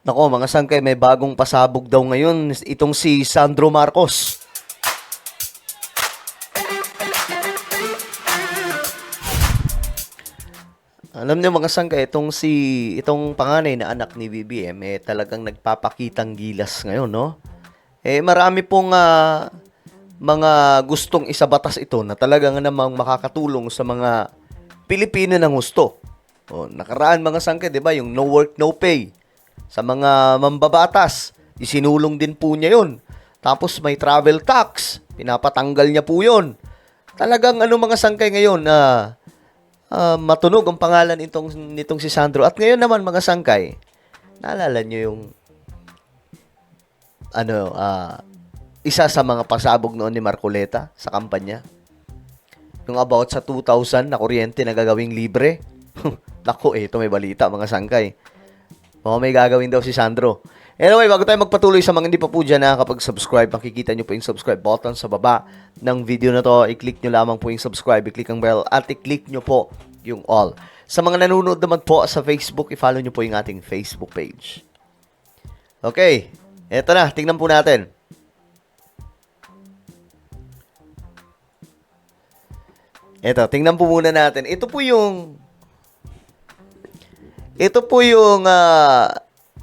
Nako, mga sangkay, may bagong pasabog daw ngayon itong si Sandro Marcos. Alam niyo mga sangkay, itong panganay na anak ni BBM talagang nagpapakitang gilas ngayon, no? Marami pong mga gustong isabatas ito na talagang namang makakatulong sa mga Pilipino ng husto. Nakaraan mga sangkay, 'di ba, yung no work no pay sa mga mambabatas. Isinulong din po niya 'yon. Tapos may travel tax, pinapatanggal niya po 'yon. Talagang mga sangkay ngayon na matunog ang pangalan nitong si Sandro. At ngayon naman mga sangkay, naalala niyo yung isa sa mga pasabog noon ni Marcoleta sa kampanya? Yung about sa 2,000 na kuryente na gagawing libre. Naku, ito may balita mga sangkay. May gagawin daw si Sandro. Anyway, bago tayo magpatuloy sa mga hindi pa po dyan nakakapag-subscribe, makikita nyo po yung subscribe button sa baba ng video na to. I-click nyo lamang po yung subscribe, i-click ang bell, at i-click nyo po yung all. Sa mga nanonood naman po sa Facebook, i-follow nyo po yung ating Facebook page. Okay, eto na, tingnan po natin. Eto, tingnan po muna natin. Ito po yung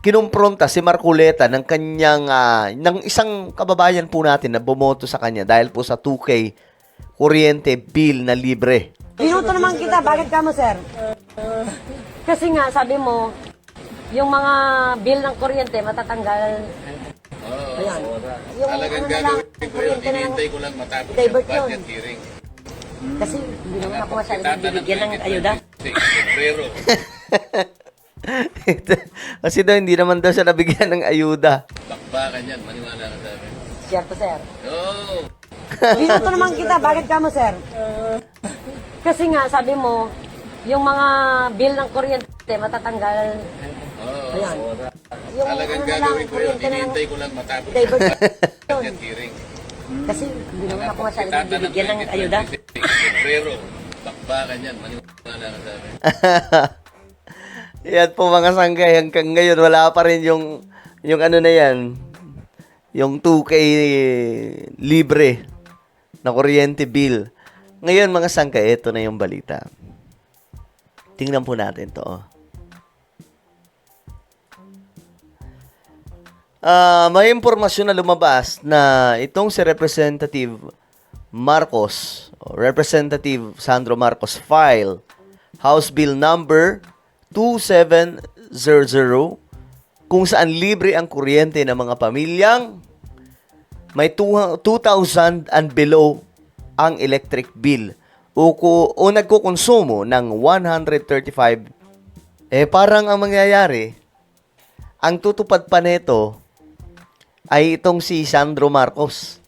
kinumpronta si Marcoleta ng kanyang ng isang kababayan po natin na bumoto sa kanya dahil po sa 2K kuryente bill na libre. Minuto naman kita, bakit ka mo, sir? Kasi nga, sabi mo, yung mga bill ng kuryente matatanggal. Ayan. Yung Talagang na lang, gagawin ko yun, kuryente na lang, hinihintay ko lang matapos divert yung budget yun. hearing. Kasi hindi naman ako masyadong bibigyan ng ayuda. Pero, Kasi daw hindi naman daw siya nabigyan ng ayuda. bakbakan yan, maniwala ka sa akin. Siyempre, sir. No! Minuto naman kita, bakit ka mo, sir? Kasi nga, sabi mo, yung mga bill ng kuryente matatanggal. Ayan. Yung Talagang na lang, gagawin ko yun, kuryente na lang, hinihintay ko lang matapos yung divert yun. budget hearing. Kasi hindi naman ako masyadong bibigyan ng ayuda. Pero, bakbakan yan, maniwala ka sa akin. Yan po mga sanggay, hanggang ngayon wala pa rin yung na yan, yung 2K libre na kuryente bill. Ngayon mga sanggay, ito na yung balita. Tingnan po natin to. May impormasyon na lumabas na itong si Representative Marcos, Representative Sandro Marcos file House Bill number 2700 kung saan libre ang kuryente ng mga pamilyang may 2,000 and below ang electric bill o nagkukonsumo ng 135. Parang ang mangyayari, ang tutupad pa nito ay itong si Sandro Marcos.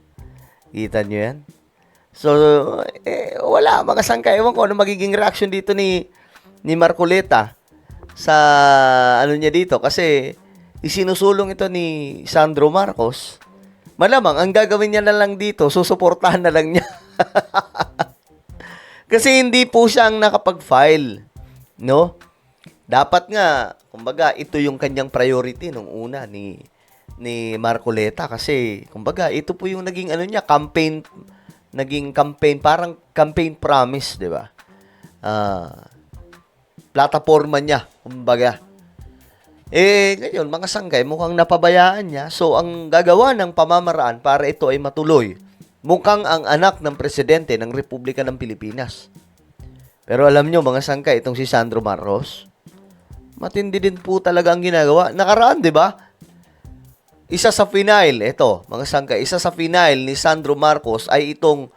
Kita nyo yan? So, wala, mga sangka. Ewan ko ano magiging reaction dito ni Marcoleta sa niya dito. Kasi, isinusulong ito ni Sandro Marcos. Malamang, ang gagawin niya na lang dito, susuportahan na lang niya. Kasi hindi po siya ang nakapag-file. No? Dapat nga, kumbaga, ito yung kanyang priority nung una ni Marcoleta kasi kumbaga ito po yung naging campaign, parang campaign promise, 'di ba? Plataforma niya, kumbaga. Ngayon mga sanggay mukhang napabayaan niya. So ang gagawa ng pamamaraan para ito ay matuloy, mukhang ang anak ng presidente ng Republika ng Pilipinas. Pero alam nyo mga sanggay, itong si Sandro Marcos, matindi din po talaga ang ginagawa. Nakaraan, 'di ba? Isa sa final ni Sandro Marcos ay itong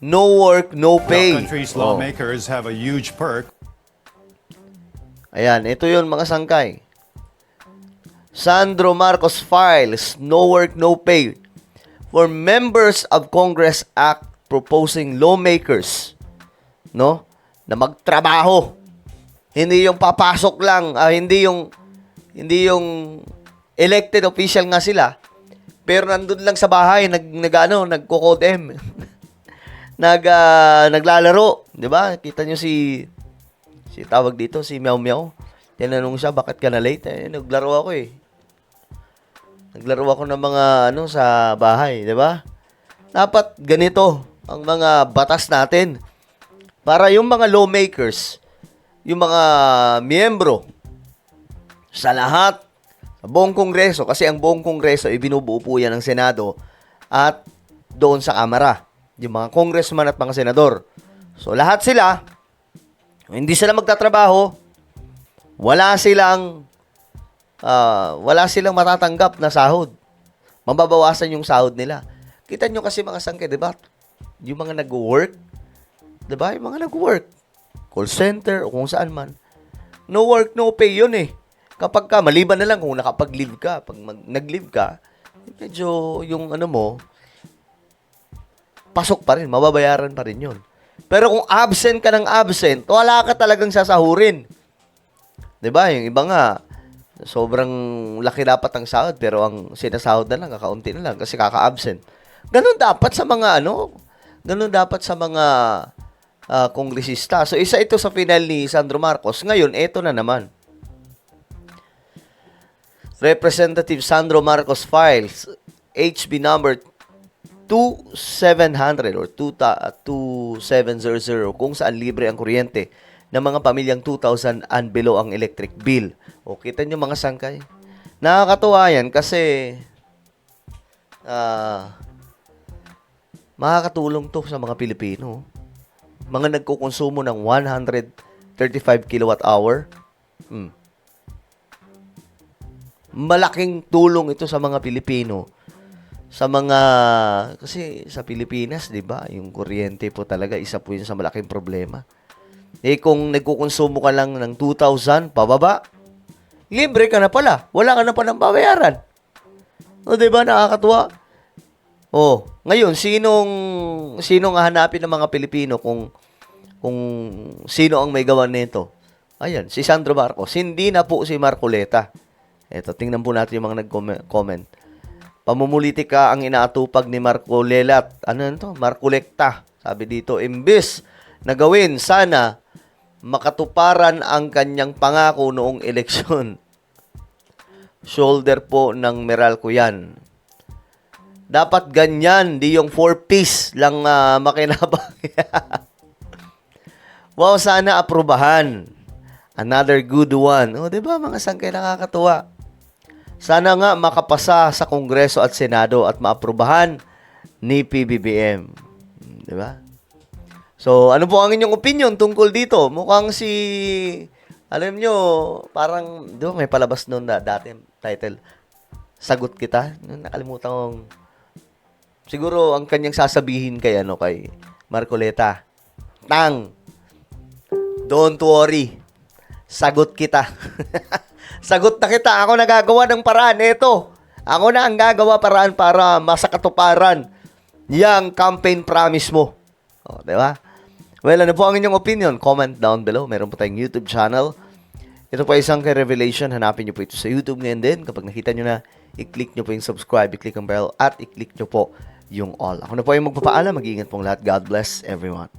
no work, no pay. Our country's lawmakers have a huge perk. Ayan, ito yun mga sangkay. Sandro Marcos files no work, no pay for members of Congress Act proposing lawmakers, no? Na magtrabaho. Hindi yung papasok lang, hindi yung elected official nga sila, pero nandun lang sa bahay, nagko-codem. Naglalaro, 'di ba? Kita nyo si tawag dito, si Meow Meow. Tinanong siya, bakit ka na late? Naglaro ako eh. Naglaro ako ng mga sa bahay, 'di ba? Dapat ganito ang mga batas natin para yung mga lawmakers, yung mga miyembro sa lahat, sa buong Kongreso, kasi ang buong Kongreso ibinubuo po yan ng Senado at doon sa Kamara, yung mga congressman at mga senador. So lahat sila, hindi sila magtatrabaho, wala silang matatanggap na sahod. Mababawasan yung sahod nila. Kita nyo kasi mga sangke, di ba? Yung mga nag-work, di ba? Yung mga nag-work, call center o kung saan man. No work, no pay yun eh. Kapag ka, maliban na lang kung nakapag-leave ka, pag nag-leave ka, medyo yung pasok pa rin, mababayaran pa rin yun. Pero kung absent ka ng absent, wala ka talagang sasahurin. Di ba? Yung iba nga, sobrang laki dapat ang sahod, pero ang sinasahod na lang, kakaunti na lang, kasi kaka-absent. Ganun dapat sa mga ganun dapat sa mga kongresista. So, isa ito sa final ni Sandro Marcos. Ngayon, eto na naman. Representative Sandro Marcos files HB number 2700 or 2700 kung saan libre ang kuryente ng mga pamilyang 2,000 and below ang electric bill. O, kita nyo mga sangkay. Nakakatuwa yan kasi makakatulong to sa mga Pilipino. Mga nagkukonsumo ng 135 kilowatt hour. Malaking tulong ito sa mga Pilipino. Kasi sa Pilipinas, di ba, yung kuryente po talaga, isa po yun sa malaking problema. Eh kung nagkukonsumo ka lang ng 2,000 pababa, libre ka na pala. Wala ka na pa ng babayaran. O, di ba, nakakatuwa? O, ngayon, sinong hahanapin ng mga Pilipino kung sino ang may gawa nito? Ayan, si Sandro Marcos. Hindi na po si Marcoleta. Eto, tingnan po natin yung mga nag-comment. Pamumulitika ang inaatupag ni Marcoleta. Marcoleta. Sabi dito, imbis na gawin, sana makatuparan ang kanyang pangako noong eleksyon. Shoulder po ng Meralco yan. Dapat ganyan, di yung 4-piece lang makinabang. Wow, sana aprubahan. Another good one. O, diba mga sangkay, nakakatuwa. Sana nga makapasa sa Kongreso at Senado at maaprubahan ni PBBM. Diba? So, ano po ang inyong opinion tungkol dito? Mukhang alam nyo, parang, di ba, may palabas noon na dati, title, Sagot Kita. Nakalimutan kong, siguro, ang kanyang sasabihin kay Marcoleta, don't worry, sagot kita. Sagot na kita. Ako na gagawa ng paraan. Ito. Ako na ang gagawa paraan para masakatuparan yung campaign promise mo. O, diba? Well, ano po ang inyong opinion? Comment down below. Meron po tayong YouTube channel. Ito po isang revelation. Hanapin nyo po ito sa YouTube ngayon din. Kapag nakita nyo na, i-click nyo po yung subscribe, i-click ang bell, at i-click nyo po yung all. Ako na po yung magpapaalam. Mag-iingat pong lahat. God bless everyone.